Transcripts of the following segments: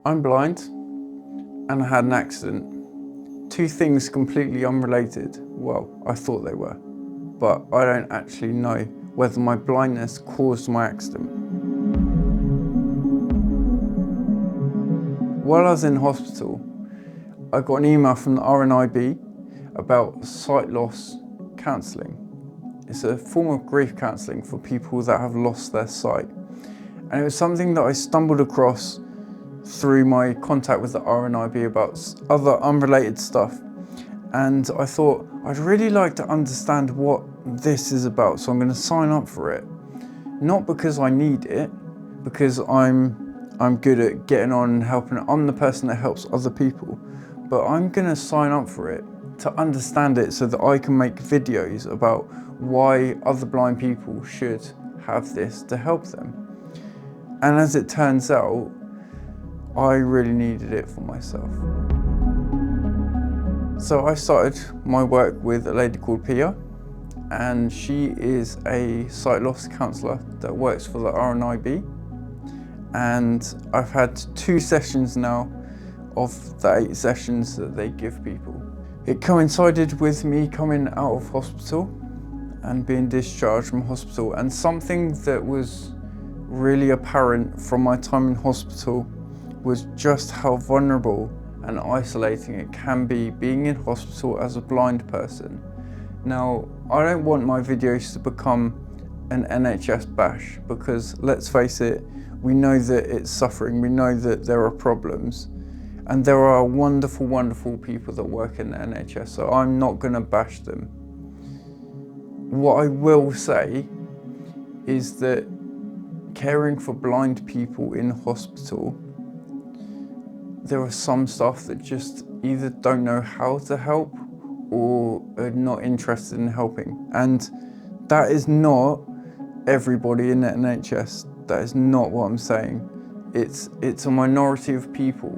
I'm blind and I had an accident. Two things completely unrelated. Well, I thought they were, but I don't actually know whether my blindness caused my accident. While I was in hospital, I got an email from the RNIB about Sight Loss Counselling. It's a form of grief counselling for people that have lost their sight. And it was something that I stumbled across through my contact with the RNIB about other unrelated stuff. And I thought, I'd really like to understand what this is about, so I'm going to sign up for it. Not because I need it, because I'm good at getting on and helping. I'm the person that helps other people, but I'm going to sign up for it to understand it so that I can make videos about why other blind people should have this to help them. And as it turns out, I really needed it for myself. So I started my work with a lady called Pia, and she is a sight loss counsellor that works for the RNIB. And I've had 2 sessions now of the 8 sessions that they give people. It coincided with me coming out of hospital and being discharged from hospital, and something that was really apparent from my time in hospital was just how vulnerable and isolating it can be being in hospital as a blind person. Now, I don't want my videos to become an NHS bash, because let's face it, we know that it's suffering, we know that there are problems, and there are wonderful, wonderful people that work in the NHS, so I'm not going to bash them. What I will say is that caring for blind people in hospital, there are some staff that just either don't know how to help or are not interested in helping. And that is not everybody in the NHS. That is not what I'm saying. It's a minority of people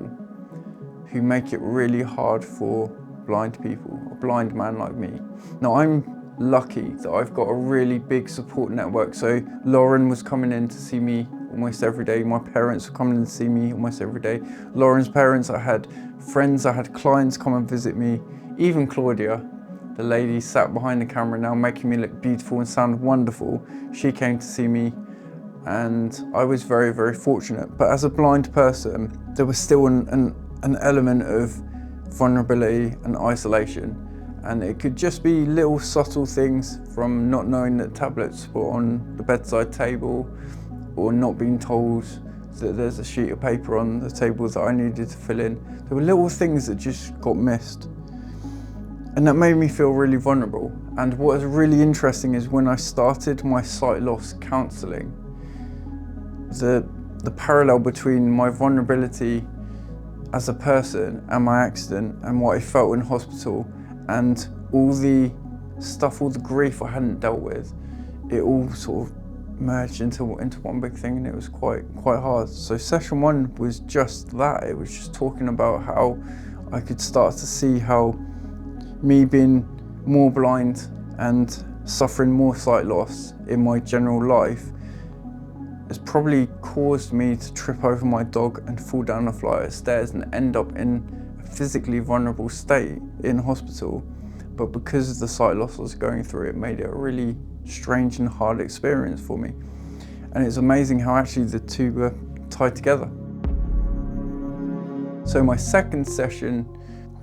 who make it really hard for blind people, a blind man like me. Now, I'm lucky that I've got a really big support network. So Lauren was coming in to see me almost every day. My parents were coming in to see me almost every day. Lauren's parents, I had friends, I had clients come and visit me. Even Claudia, the lady sat behind the camera now making me look beautiful and sound wonderful, she came to see me, and I was very, very fortunate. But as a blind person, there was still an element of vulnerability and isolation. And it could just be little subtle things, from not knowing that tablets were on the bedside table, or not being told that there's a sheet of paper on the table that I needed to fill in. There were little things that just got missed. And that made me feel really vulnerable. And what is really interesting is when I started my sight loss counselling, the parallel between my vulnerability as a person and my accident and what I felt in hospital and all the stuff, all the grief I hadn't dealt with, it all sort of merged into one big thing, and it was quite hard. So session 1 was just that. It was just talking about how I could start to see how me being more blind and suffering more sight loss in my general life has probably caused me to trip over my dog and fall down a flight of stairs and end up in physically vulnerable state in hospital. But because of the sight loss I was going through, it made it a really strange and hard experience for me. And it's amazing how actually the two were tied together. So my second session,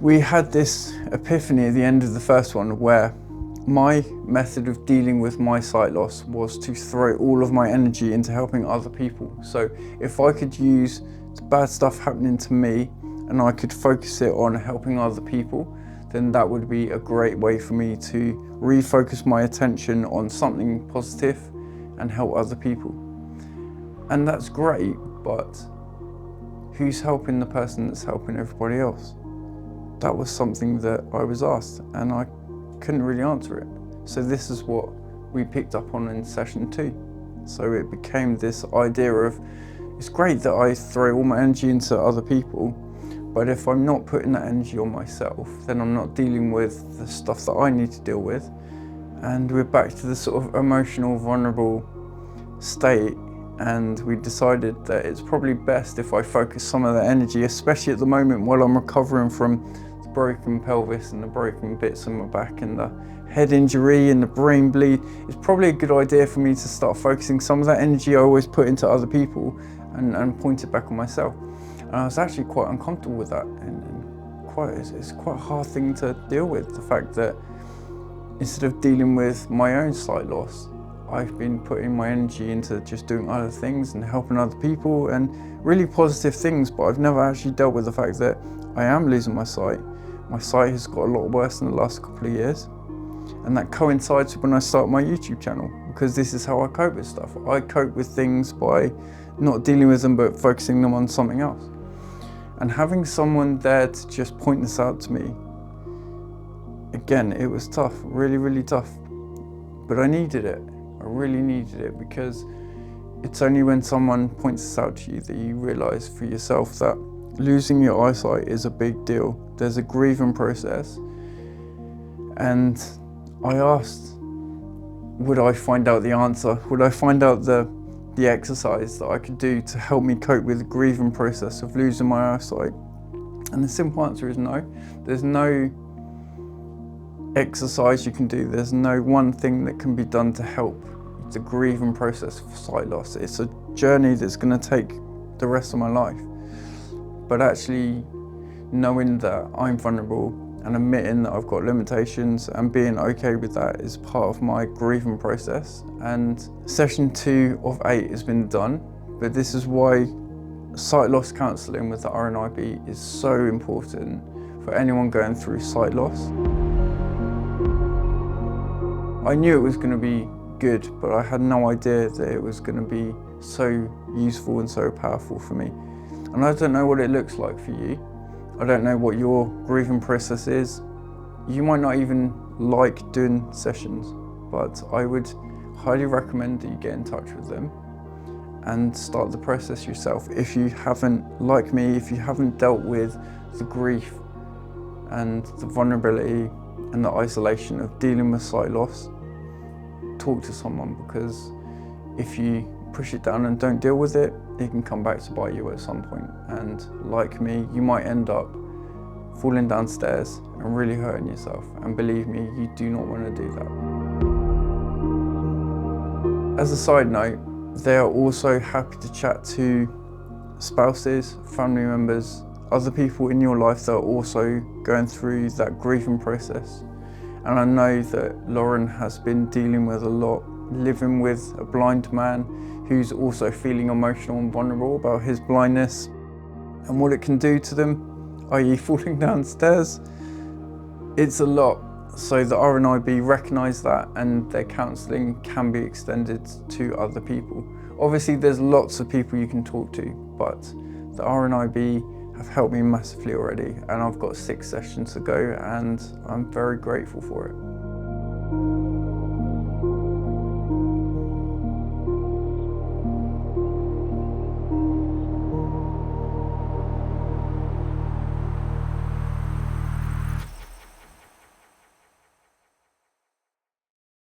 we had this epiphany at the end of the first one, where my method of dealing with my sight loss was to throw all of my energy into helping other people. So if I could use the bad stuff happening to me and I could focus it on helping other people, then that would be a great way for me to refocus my attention on something positive and help other people. And that's great, but who's helping the person that's helping everybody else? That was something that I was asked, and I couldn't really answer it. So this is what we picked up on in session 2. So it became this idea of, it's great that I throw all my energy into other people, but if I'm not putting that energy on myself, then I'm not dealing with the stuff that I need to deal with. And we're back to the sort of emotional, vulnerable state, and we decided that it's probably best if I focus some of that energy, especially at the moment while I'm recovering from the broken pelvis and the broken bits in my back and the head injury and the brain bleed. It's probably a good idea for me to start focusing some of that energy I always put into other people and point it back on myself. And I was actually quite uncomfortable with that, and it's quite a hard thing to deal with, the fact that instead of dealing with my own sight loss, I've been putting my energy into just doing other things and helping other people and really positive things, but I've never actually dealt with the fact that I am losing my sight. My sight has got a lot worse in the last couple of years, and that coincides with when I start my YouTube channel, because this is how I cope with stuff. I cope with things by not dealing with them but focusing them on something else. And having someone there to just point this out to me, again, it was tough, really, really tough. But I needed it. I really needed it, because it's only when someone points this out to you that you realise for yourself that losing your eyesight is a big deal. There's a grieving process. And I asked, would I find out the answer? Would I find out the exercise that I could do to help me cope with the grieving process of losing my eyesight? And the simple answer is no. There's no exercise you can do. There's no one thing that can be done to help the grieving process of sight loss. It's a journey that's going to take the rest of my life. But actually knowing that I'm vulnerable and admitting that I've got limitations and being okay with that is part of my grieving process. And session 2 of 8 has been done, but this is why sight loss counselling with the RNIB is so important for anyone going through sight loss. I knew it was going to be good, but I had no idea that it was going to be so useful and so powerful for me. And I don't know what it looks like for you. I don't know what your grieving process is. You might not even like doing sessions, but I would highly recommend that you get in touch with them and start the process yourself. If you haven't, like me, if you haven't dealt with the grief and the vulnerability and the isolation of dealing with sight loss, talk to someone, because if you push it down and don't deal with it, it can come back to bite you at some point. And like me, you might end up falling downstairs and really hurting yourself. And believe me, you do not want to do that. As a side note, they are also happy to chat to spouses, family members, other people in your life that are also going through that grieving process. And I know that Lauren has been dealing with a lot, living with a blind man who's also feeling emotional and vulnerable about his blindness and what it can do to them, i.e. falling downstairs. It's a lot. So the RNIB recognise that, and their counselling can be extended to other people. Obviously there's lots of people you can talk to, but the RNIB have helped me massively already, and I've got 6 sessions to go, and I'm very grateful for it.